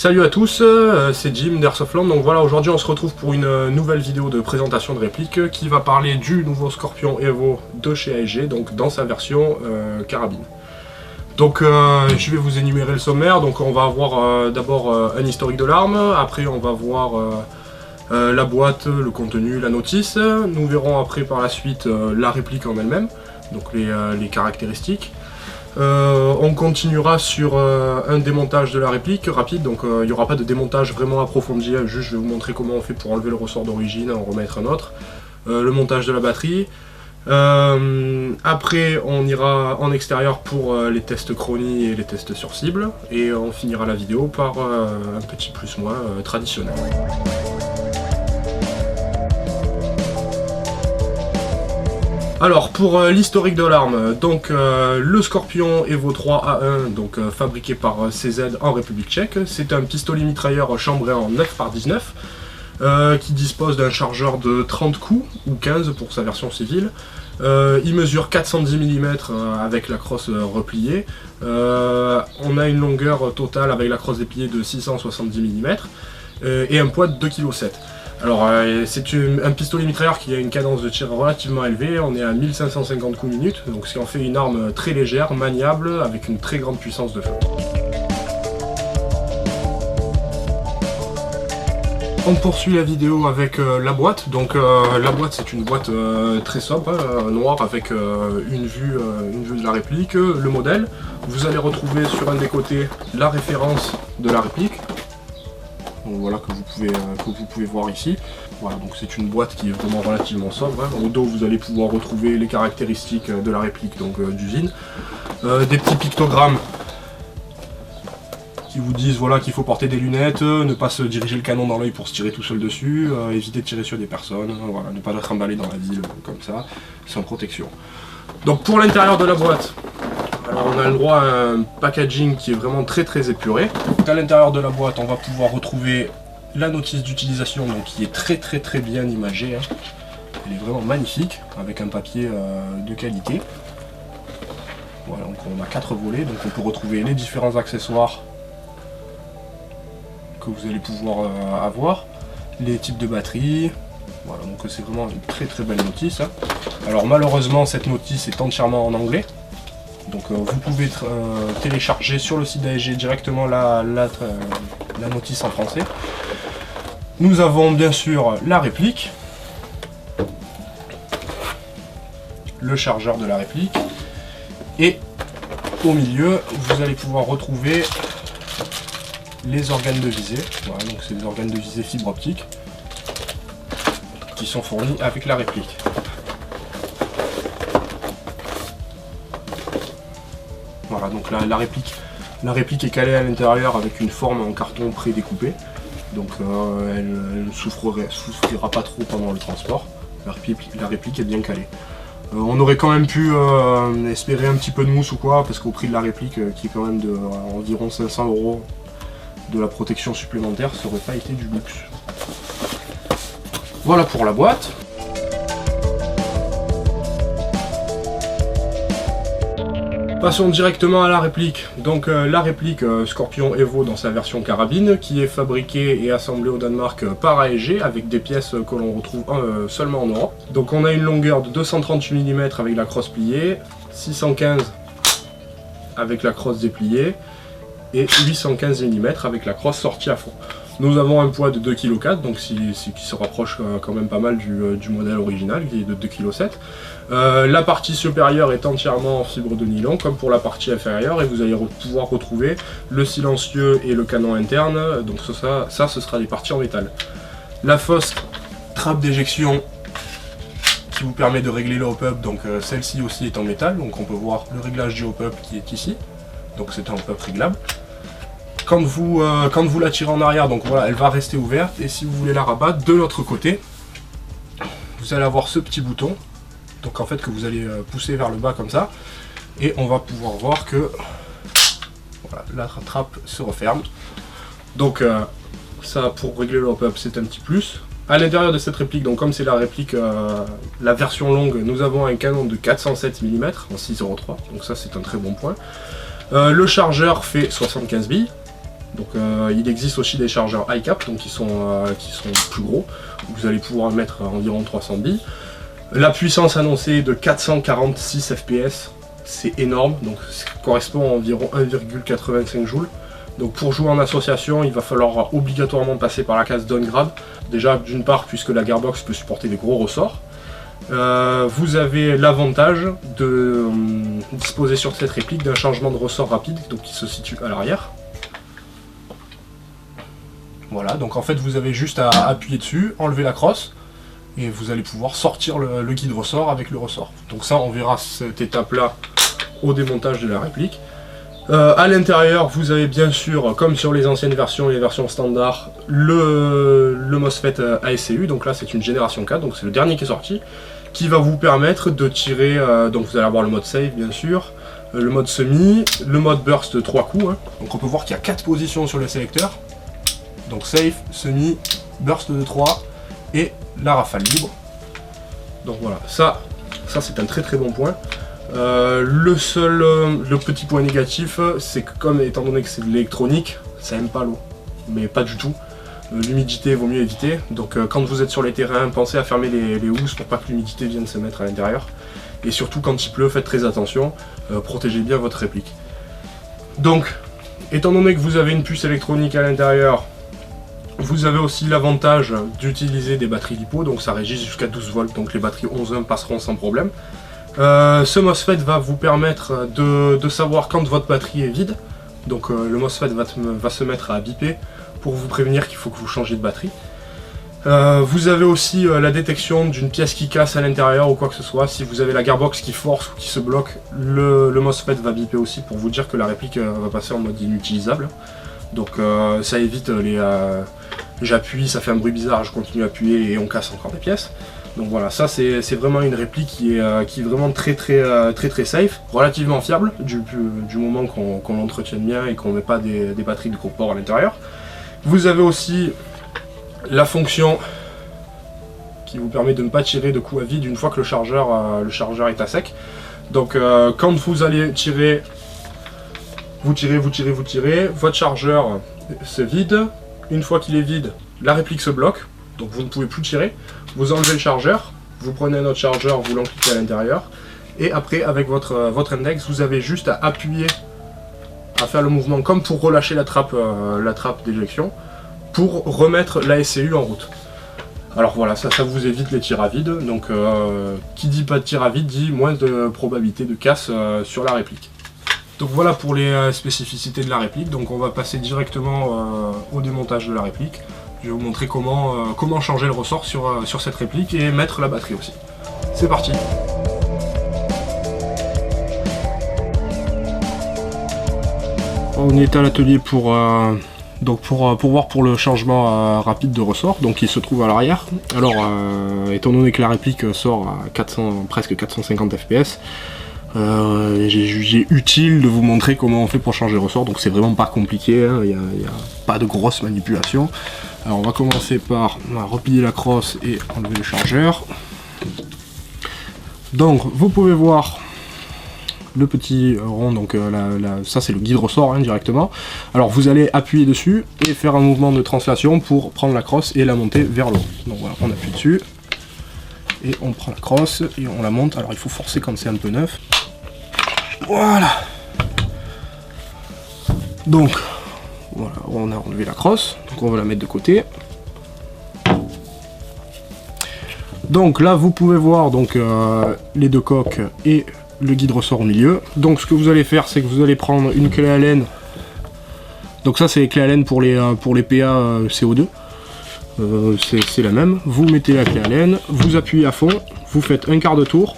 Salut à tous, c'est Jim d'Airsoftland. Donc voilà, aujourd'hui on se retrouve pour une nouvelle vidéo de présentation de réplique qui va parler du nouveau Scorpion Evo de chez AEG, donc dans sa version carabine. Donc je vais vous énumérer le sommaire. Donc on va avoir d'abord un historique de l'arme, après on va voir la boîte, le contenu, la notice. Nous verrons après par la suite la réplique en elle-même, donc les caractéristiques. On continuera sur un démontage de la réplique rapide, donc il n'y aura pas de démontage vraiment approfondi, juste je vais vous montrer comment on fait pour enlever le ressort d'origine, en remettre un autre. Le montage de la batterie. Après on ira en extérieur pour les tests chronie et les tests sur cible, et on finira la vidéo par un petit plus-moins traditionnel. Alors pour l'historique de l'arme, donc le Scorpion Evo 3 A1, donc fabriqué par CZ en République tchèque, c'est un pistolet mitrailleur chambré en 9x19 qui dispose d'un chargeur de 30 coups ou 15 pour sa version civile. Il mesure 410 mm avec la crosse repliée. On a une longueur totale avec la crosse dépliée de 670 mm et un poids de 2,7 kg. Alors c'est un pistolet mitrailleur qui a une cadence de tir relativement élevée, on est à 1550 coups minute, donc ce qui en fait une arme très légère, maniable, avec une très grande puissance de feu. On poursuit la vidéo avec la boîte. Donc la boîte, c'est une boîte très sobre, noire, avec une vue de la réplique, le modèle. Vous allez retrouver sur un des côtés la référence de la réplique. Donc voilà, que vous pouvez voir ici. Voilà, donc c'est une boîte qui est vraiment relativement sobre. Au dos, vous allez pouvoir retrouver les caractéristiques de la réplique, donc d'usine. Des petits pictogrammes qui vous disent voilà, qu'il faut porter des lunettes, ne pas se diriger le canon dans l'œil pour se tirer tout seul dessus, éviter de tirer sur des personnes, voilà, ne pas être emballé dans la ville comme ça, sans protection. Donc pour l'intérieur de la boîte, alors on a le droit à un packaging qui est vraiment très épuré. Donc à l'intérieur de la boîte, on va pouvoir retrouver la notice d'utilisation, donc qui est très bien imagée. Hein. Elle est vraiment magnifique, avec un papier de qualité. Voilà, donc on a 4 volets, donc on peut retrouver les différents accessoires que vous allez pouvoir avoir, les types de batteries. Voilà, donc c'est vraiment une très belle notice. Hein. Alors malheureusement, cette notice est entièrement en anglais. Donc vous pouvez télécharger sur le site d'AEG directement la notice en français. Nous avons bien sûr la réplique, le chargeur de la réplique, et au milieu vous allez pouvoir retrouver les organes de visée. Voilà, donc c'est des organes de visée fibre optique qui sont fournis avec la réplique. Voilà, donc la réplique est calée à l'intérieur avec une forme en carton pré-découpé, donc elle ne souffrira pas trop pendant le transport. La réplique est bien calée. On aurait quand même pu espérer un petit peu de mousse ou quoi, parce qu'au prix de la réplique, qui est quand même de environ 500 €, de la protection supplémentaire, ça aurait pas été du luxe. Voilà pour la boîte. Passons directement à la réplique. Donc la réplique Scorpion Evo dans sa version carabine, qui est fabriquée et assemblée au Danemark par AEG, avec des pièces que l'on retrouve seulement en Europe. Donc on a une longueur de 238 mm avec la crosse pliée, 615 avec la crosse dépliée, et 815 mm avec la crosse sortie à fond. Nous avons un poids de 2,4 kg, donc qui se rapproche quand même pas mal du modèle original, qui est de 2,7 kg. La partie supérieure est entièrement en fibre de nylon, comme pour la partie inférieure, et vous allez pouvoir retrouver le silencieux et le canon interne, donc ça ce sera des parties en métal. La fausse trappe d'éjection qui vous permet de régler le hop-up, donc celle-ci aussi est en métal, donc on peut voir le réglage du hop-up qui est ici, donc c'est un hop-up réglable. Quand vous la tirez en arrière, donc voilà, elle va rester ouverte, et si vous voulez la rabattre de l'autre côté, vous allez avoir ce petit bouton, donc en fait que vous allez pousser vers le bas comme ça, et on va pouvoir voir que voilà, la trappe se referme. Donc ça, pour régler le hop-up, c'est un petit plus. À l'intérieur de cette réplique, donc comme c'est la réplique, la version longue, nous avons un canon de 407 mm en 6,03, donc ça c'est un très bon point. Le chargeur fait 75 billes. Donc il existe aussi des chargeurs high cap, donc qui sont plus gros. Vous allez pouvoir mettre environ 300 billes. La puissance annoncée est de 446 fps, c'est énorme, donc ça correspond à environ 1,85 joules. Donc pour jouer en association, il va falloir obligatoirement passer par la case downgrade. Déjà d'une part puisque la gearbox peut supporter des gros ressorts. Vous avez l'avantage de disposer sur cette réplique d'un changement de ressort rapide, donc qui se situe à l'arrière. Voilà, donc en fait vous avez juste à appuyer dessus, enlever la crosse, et vous allez pouvoir sortir le guide ressort avec le ressort. Donc ça, on verra cette étape-là au démontage de la réplique. À l'intérieur, vous avez bien sûr, comme sur les anciennes versions et les versions standard, le MOSFET ASCU. Donc là, c'est une génération 4, donc c'est le dernier qui est sorti, qui va vous permettre de tirer, donc vous allez avoir le mode save bien sûr, le mode semi, le mode burst de 3 coups. Hein. Donc on peut voir qu'il y a 4 positions sur le sélecteur. Donc save, semi, burst de 3 et la rafale libre. Donc voilà, ça c'est un très bon point. Le petit point négatif, c'est que comme étant donné que c'est de l'électronique, ça aime pas l'eau, mais pas du tout. L'humidité vaut mieux éviter, donc quand vous êtes sur les terrains, pensez à fermer les housses pour pas que l'humidité vienne se mettre à l'intérieur. Et surtout quand il pleut, faites très attention, protégez bien votre réplique. Donc, étant donné que vous avez une puce électronique à l'intérieur, vous avez aussi l'avantage d'utiliser des batteries LiPo, donc ça régit jusqu'à 12 volts, donc les batteries 11 ohms passeront sans problème. Ce MOSFET va vous permettre de savoir quand votre batterie est vide, donc le MOSFET va se mettre à biper pour vous prévenir qu'il faut que vous changiez de batterie. Vous avez aussi la détection d'une pièce qui casse à l'intérieur ou quoi que ce soit. Si vous avez la gearbox qui force ou qui se bloque, le MOSFET va biper aussi pour vous dire que la réplique va passer en mode inutilisable. Donc ça évite les j'appuie, ça fait un bruit bizarre, je continue à appuyer et on casse encore des pièces. Donc voilà, ça c'est vraiment une réplique qui est vraiment très safe, relativement fiable du moment qu'on l'entretienne bien et qu'on ne met pas des batteries de gros port à l'intérieur. Vous avez aussi la fonction qui vous permet de ne pas tirer de coups à vide une fois que le chargeur est à sec. Donc quand vous allez tirer, vous tirez, votre chargeur se vide. Une fois qu'il est vide, la réplique se bloque, donc vous ne pouvez plus tirer. Vous enlevez le chargeur, vous prenez un autre chargeur, vous l'impliquez à l'intérieur. Et après, avec votre index, vous avez juste à appuyer, à faire le mouvement comme pour relâcher la trappe d'éjection, pour remettre la SCU en route. Alors voilà, ça vous évite les tirs à vide. Donc qui dit pas de tir à vide dit moins de probabilité de casse sur la réplique. Donc voilà pour les spécificités de la réplique. Donc on va passer directement au démontage de la réplique. Je vais vous montrer comment changer le ressort sur cette réplique et mettre la batterie aussi. C'est parti. On est à l'atelier pour voir pour le changement rapide de ressort, donc il se trouve à l'arrière. Alors étant donné que la réplique sort à presque 450 fps, j'ai jugé utile de vous montrer comment on fait pour changer le ressort, donc c'est vraiment pas compliqué, hein, y a pas de grosse manipulation. Alors on va commencer par replier la crosse et enlever le chargeur. Donc vous pouvez voir le petit rond, donc ça c'est le guide ressort hein, directement. Alors vous allez appuyer dessus et faire un mouvement de translation pour prendre la crosse et la monter vers le haut. Donc voilà, on appuie dessus et on prend la crosse et on la monte. Alors il faut forcer quand c'est un peu neuf. Voilà. Donc voilà, on a enlevé la crosse, donc on va la mettre de côté. Donc là vous pouvez voir donc les deux coques et le guide ressort au milieu. Donc ce que vous allez faire, c'est que vous allez prendre une clé Allen. Donc ça c'est les clés Allen pour les PA CO2. C'est la même. Vous mettez la clé Allen, vous appuyez à fond, vous faites un quart de tour.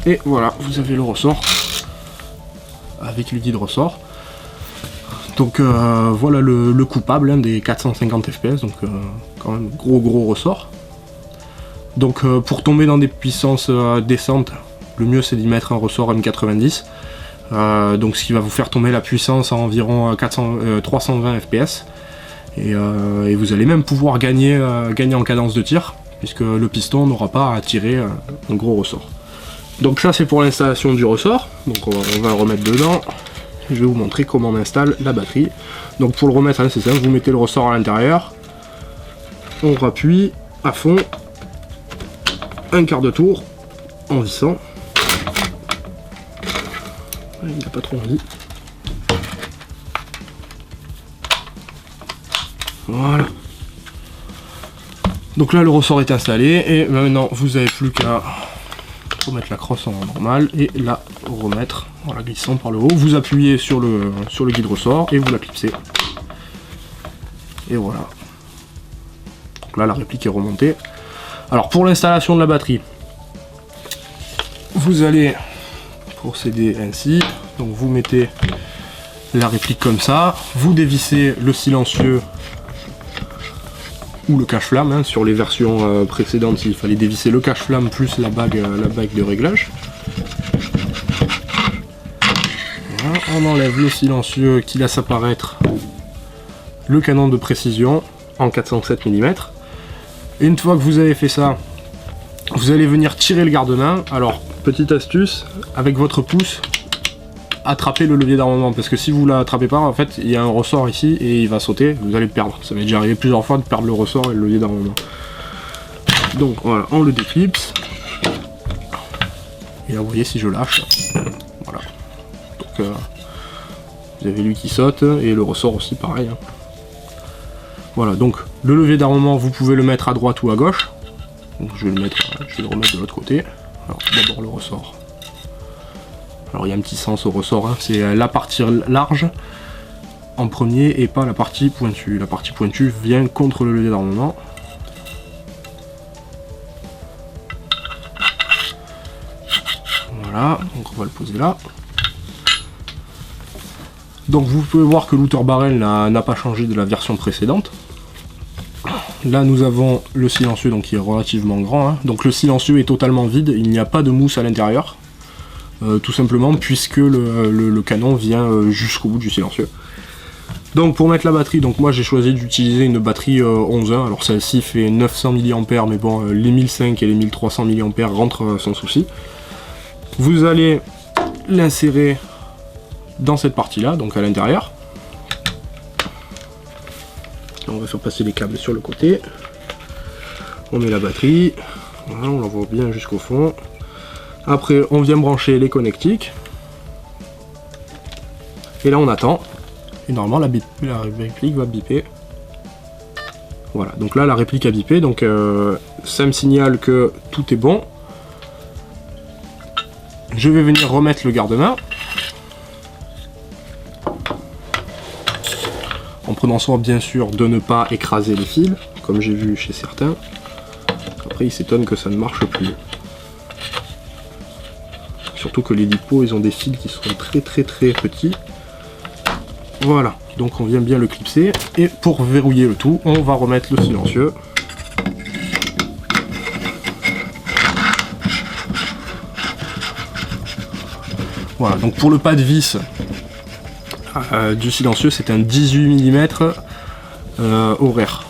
Et voilà, vous avez le ressort avec le guide ressort. Donc voilà le coupable hein, des 450 fps, donc quand même gros ressort. Donc pour tomber dans des puissances décentes, le mieux c'est d'y mettre un ressort M90. Donc ce qui va vous faire tomber la puissance à environ 320 fps. Et vous allez même pouvoir gagner en cadence de tir, puisque le piston n'aura pas à tirer un gros ressort. Donc ça c'est pour l'installation du ressort, donc on va le remettre dedans. Je vais vous montrer comment on installe la batterie. Donc pour le remettre, hein, c'est simple, vous mettez le ressort à l'intérieur, on rappuie à fond, un quart de tour en vissant. Il n'a pas trop envie. Voilà. Donc là le ressort est installé et maintenant vous n'avez plus qu'à remettre la crosse en normal et la remettre en la glissant par le haut. Vous appuyez sur le guide ressort et vous la clipsez. Et voilà. Donc là la réplique est remontée. Alors pour l'installation de la batterie, vous allez procéder ainsi. Donc vous mettez la réplique comme ça, vous dévissez le silencieux ou le cache-flamme, hein. Sur les versions précédentes il fallait dévisser le cache-flamme plus la bague de réglage. Voilà, on enlève le silencieux qui laisse apparaître le canon de précision en 407 mm. Et une fois que vous avez fait ça, vous allez venir tirer le garde-main. Alors petite astuce, avec votre pouce, attrapez le levier d'armement, parce que si vous l'attrapez pas, en fait, il y a un ressort ici et il va sauter, vous allez le perdre. Ça m'est déjà arrivé plusieurs fois de perdre le ressort et le levier d'armement. Donc voilà, on le déclipse. Et là, vous voyez, si je lâche, voilà. Donc vous avez lui qui saute et le ressort aussi, pareil. Hein. Voilà, donc le levier d'armement, vous pouvez le mettre à droite ou à gauche. Donc je vais le remettre de l'autre côté. Alors d'abord le ressort. Alors il y a un petit sens au ressort, hein. C'est la partie large en premier et pas la partie pointue. La partie pointue vient contre le levier d'armement. Voilà, donc on va le poser là. Donc vous pouvez voir que l'outer barrel n'a pas changé de la version précédente. Là nous avons le silencieux donc qui est relativement grand, hein. Donc le silencieux est totalement vide, il n'y a pas de mousse à l'intérieur. Tout simplement puisque le canon vient jusqu'au bout du silencieux. Donc pour mettre la batterie, donc moi j'ai choisi d'utiliser une batterie 11.1, alors celle-ci fait 900 mAh, mais bon les 1005 et les 1300 mAh rentrent sans souci. Vous allez l'insérer dans cette partie là, donc à l'intérieur. On va faire passer les câbles sur le côté. On met la batterie, voilà, on l'envoie bien jusqu'au fond. Après, on vient brancher les connectiques. Et là, on attend. Et normalement, la réplique va biper. Voilà, donc là, la réplique a bipé. Donc, ça me signale que tout est bon. Je vais venir remettre le garde-main. En prenant soin, bien sûr, de ne pas écraser les fils, comme j'ai vu chez certains. Après, ils s'étonnent que ça ne marche plus. Surtout que les lipos, ils ont des fils qui sont très petits. Voilà, donc on vient bien le clipser. Et pour verrouiller le tout, on va remettre le silencieux. Voilà, donc pour le pas de vis du silencieux, c'est un 18 mm horaire.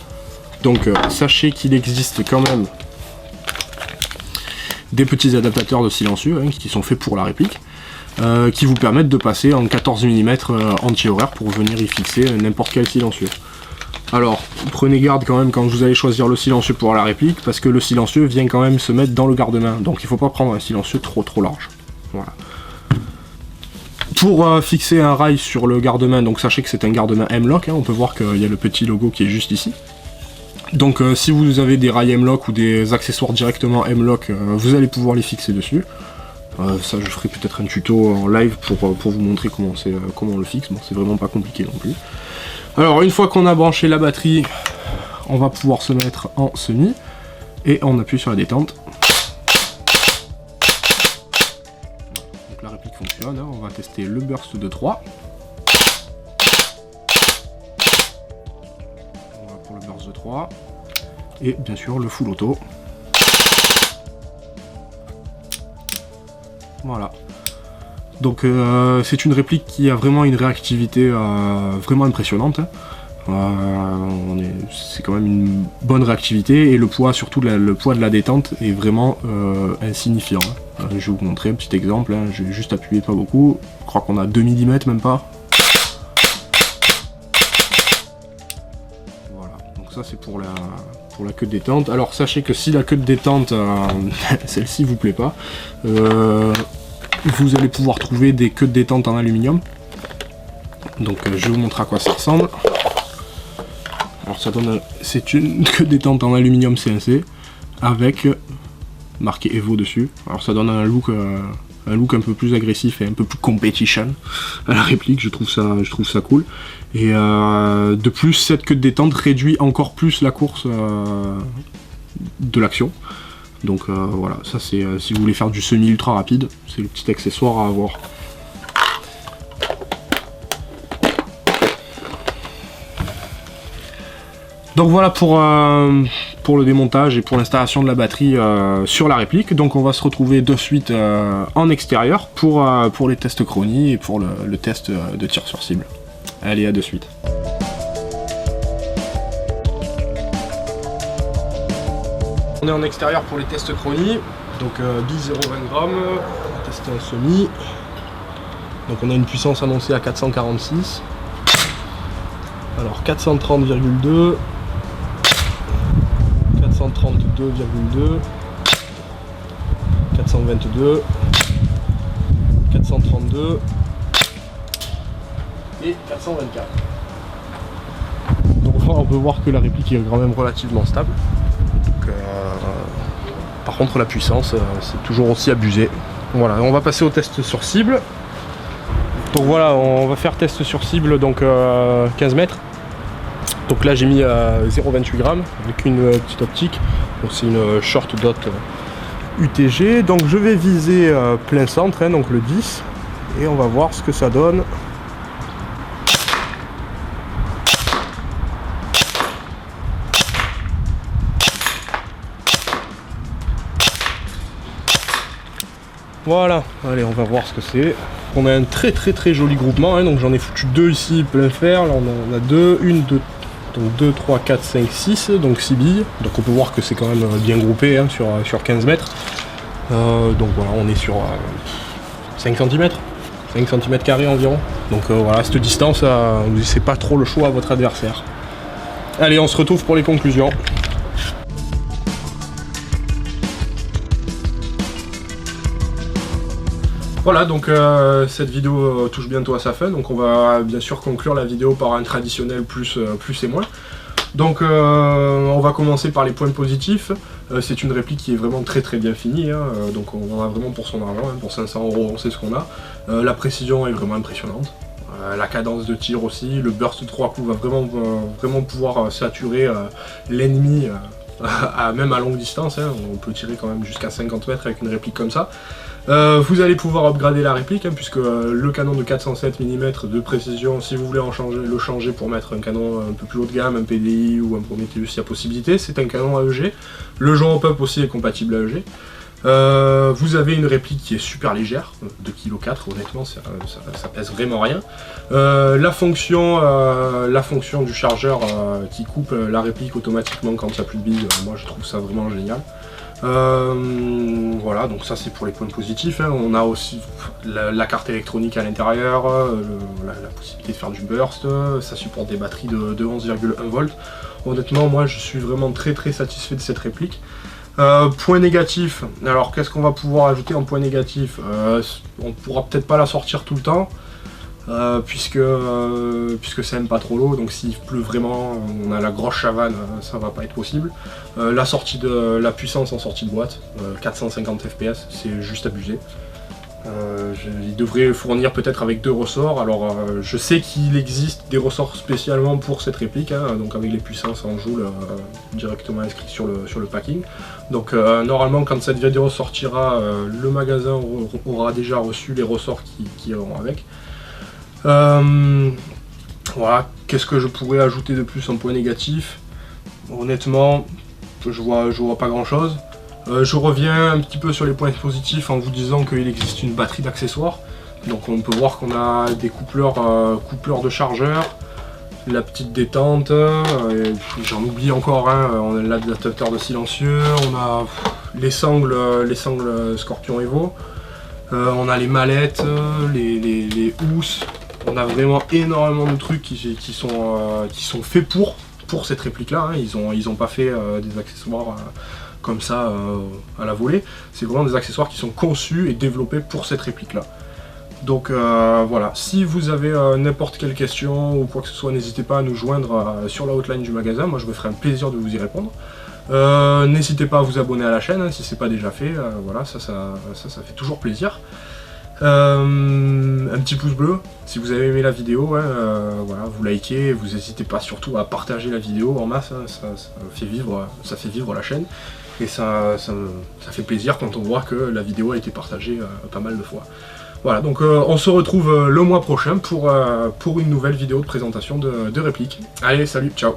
Donc sachez qu'il existe quand même des petits adaptateurs de silencieux, hein, qui sont faits pour la réplique, qui vous permettent de passer en 14 mm anti-horaire pour venir y fixer n'importe quel silencieux. Alors, prenez garde quand même quand vous allez choisir le silencieux pour la réplique, parce que le silencieux vient quand même se mettre dans le garde-main, donc il ne faut pas prendre un silencieux trop large. Voilà. Pour fixer un rail sur le garde-main, donc sachez que c'est un garde-main M-Lock, hein, on peut voir qu'il y a le petit logo qui est juste ici. Donc si vous avez des rails M-Lock ou des accessoires directement M-Lock, vous allez pouvoir les fixer dessus. Ça je ferai peut-être un tuto en live pour vous montrer comment on le fixe, bon c'est vraiment pas compliqué non plus. Alors une fois qu'on a branché la batterie, on va pouvoir se mettre en semi, et on appuie sur la détente. Donc la réplique fonctionne, hein, on va tester le burst de 3. Pour le burst de 3, et bien sûr le full auto. Voilà. Donc c'est une réplique qui a vraiment une réactivité vraiment impressionnante. C'est quand même une bonne réactivité, et le poids, surtout le poids de la détente, est vraiment insignifiant. Je vais vous montrer un petit exemple, hein. Je vais juste appuyer pas beaucoup, je crois qu'on a 2 mm, même pas. Voilà, donc ça c'est pour la queue de détente. Alors sachez que si la queue de détente, celle-ci vous plaît pas, vous allez pouvoir trouver des queues de détente en aluminium. Donc je vais vous montrer à quoi ça ressemble. Alors ça donne, c'est une queue de détente en aluminium CNC avec marqué Evo dessus. Alors ça donne un look un peu plus agressif et un peu plus competition à la réplique. Je trouve ça cool. Et de plus, cette queue de détente réduit encore plus la course de l'action. Donc voilà, ça c'est si vous voulez faire du semi ultra rapide, c'est le petit accessoire à avoir. Donc voilà pour le démontage et pour l'installation de la batterie sur la réplique. Donc on va se retrouver de suite en extérieur pour les tests chronie et pour le test de tir sur cible. Allez, à de suite. On est en extérieur pour les tests chronie. Donc bis 0,20 g, on va tester un semi. Donc on a une puissance annoncée à 446. Alors 430,2. 432,2, 422, 432 et 424. Donc on peut voir que la réplique est quand même relativement stable. Donc, par contre la puissance c'est toujours aussi abusé. Voilà, on va passer au test sur cible. Donc voilà, on va faire test sur cible, donc 15 mètres. Donc là j'ai mis 0,28 g avec une petite optique, donc c'est une short dot UTG. Donc je vais viser plein centre, hein, donc le 10, et on va voir ce que ça donne. Voilà, allez, on va voir ce que c'est. On a un très joli groupement, hein, donc j'en ai foutu 2 ici plein fer, là on a 2, 1, 2. Donc 2, 3, 4, 5, 6, donc 6 billes. Donc on peut voir que c'est quand même bien groupé, hein, sur 15 mètres. Donc voilà, on est sur 5 cm, 5 cm carrés environ. Donc voilà, cette distance, vous laissez pas trop le choix à votre adversaire. Allez, on se retrouve pour les conclusions. Voilà, donc cette vidéo touche bientôt à sa fin, donc on va bien sûr conclure la vidéo par un traditionnel plus et moins. Donc on va commencer par les points positifs. C'est une réplique qui est vraiment très bien finie, hein, donc on en a vraiment pour son argent, hein, pour 500 €, on sait ce qu'on a. La précision est vraiment impressionnante. La cadence de tir aussi, le burst de 3 coups va vraiment pouvoir saturer l'ennemi, même à longue distance, hein. On peut tirer quand même jusqu'à 50 mètres avec une réplique comme ça. Vous allez pouvoir upgrader la réplique, hein, puisque le canon de 407 mm de précision, si vous voulez le changer pour mettre un canon un peu plus haut de gamme, un PDI ou un Prometheus, il y a possibilité, c'est un canon AEG. Le Jean Pop aussi est compatible AEG. Vous avez une réplique qui est super légère, 2,4 kg, honnêtement ça pèse vraiment rien. La fonction du chargeur qui coupe la réplique automatiquement quand il n'y a plus de billes, moi je trouve ça vraiment génial. Voilà, donc ça c'est pour les points positifs, hein. On a aussi la carte électronique à l'intérieur, la possibilité de faire du burst, ça supporte des batteries de 11,1 volts. Honnêtement, moi je suis vraiment très satisfait de cette réplique. Point négatif, alors qu'est-ce qu'on va pouvoir ajouter en point négatif? On pourra peut-être pas la sortir tout le temps, puisque ça aime pas trop l'eau, donc s'il pleut vraiment, on a la grosse chavane, ça va pas être possible. La puissance en sortie de boîte, 450 fps, c'est juste abusé. Il devrait fournir peut-être avec 2 ressorts. Alors je sais qu'il existe des ressorts spécialement pour cette réplique, hein, donc avec les puissances en joule directement inscrites sur le packing. Donc normalement quand cette vidéo sortira, le magasin aura déjà reçu les ressorts qui iront avec. Voilà, qu'est-ce que je pourrais ajouter de plus en point négatif? Honnêtement, je vois pas grand chose. Je reviens un petit peu sur les points positifs en vous disant qu'il existe une batterie d'accessoires. Donc on peut voir qu'on a des coupleurs de chargeurs, la petite détente, j'en oublie encore un, on a l'adaptateur de silencieux, on a les sangles Scorpion Evo, on a les mallettes, les housses, on a vraiment énormément de trucs qui sont faits pour cette réplique là, hein. Ils ont pas fait des accessoires comme ça à la volée, c'est vraiment des accessoires qui sont conçus et développés pour cette réplique là. Donc voilà, si vous avez n'importe quelle question ou quoi que ce soit, n'hésitez pas à nous joindre sur la hotline du magasin, moi je me ferai un plaisir de vous y répondre. N'hésitez pas à vous abonner à la chaîne hein, si c'est pas déjà fait, voilà, ça fait toujours plaisir. Un petit pouce bleu si vous avez aimé la vidéo, hein, voilà, vous likez, vous n'hésitez pas surtout à partager la vidéo en masse, hein, ça fait vivre la chaîne. Et ça fait plaisir quand on voit que la vidéo a été partagée pas mal de fois. Voilà, donc on se retrouve le mois prochain pour une nouvelle vidéo de présentation de répliques. Allez, salut, ciao!